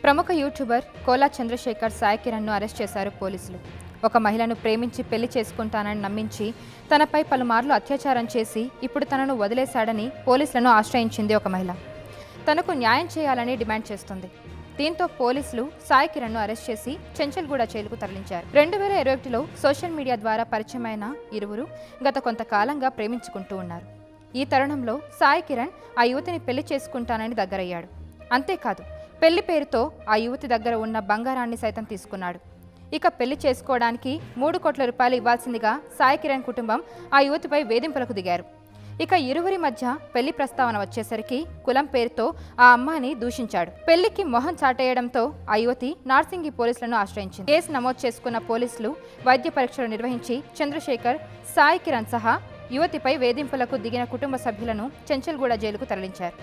ప్రముఖ YouTuber Kola Chandrasekhar Sai కిరణ్ను arrest చేశారు పోలీసులు. ఒక మహిళను ప్రేమించి పెళ్లి చేసుకుంటానని నమ్మించి తనపై పలుమార్లు అత్యాచారం చేసి ఇప్పుడు తనను వదిలేశాడని పోలీసులను ఆశ్రయించింది ఒక మహిళ. తనకు న్యాయం చేయాలని డిమాండ్ చేస్తుంది. దీంతో పోలీసులు సాయి కిరణ్ను అరెస్ట్ చేసి చెంచల్గూడ జైలుకు తరలించారు. 2021లో సోషల్ మీడియా ద్వారా పరిచయమైన ఇరువురు గత కొంతకాలంగా ప్రేమించుకుంటూ ఉన్నారు. ఈ తరుణంలో సాయి కిరణ్ ఆ యువతిని పెళ్లి చేసుకుంటానని దగ్గరయ్యాడు. అంతేకాదు, పెళ్లి పేరుతో ఆ యువతి దగ్గర ఉన్న బంగారాన్ని సైతం తీసుకున్నాడు. ఇక పెళ్లి చేసుకోవడానికి 3 కోట్ల రూపాయలు ఇవ్వాల్సిందిగా సాయి కిరణ్ కుటుంబం ఆ యువతిపై వేధింపులకు దిగారు. ఇక ఇరువురి మధ్య పెళ్లి ప్రస్తావన వచ్చేసరికి కులం పేరుతో ఆ అమ్మాయిని దూషించాడు. పెళ్లికి మొహం చాటేయడంతో ఆ యువతి నార్సింగి పోలీసులను ఆశ్రయించింది. కేసు నమోదు చేసుకున్న పోలీసులు వైద్య పరీక్షలు నిర్వహించి చంద్రశేఖర్, సాయి కిరణ్ సహా యువతిపై వేధింపులకు దిగిన కుటుంబ సభ్యులను చెంచల్గూడ జైలుకు తరలించారు.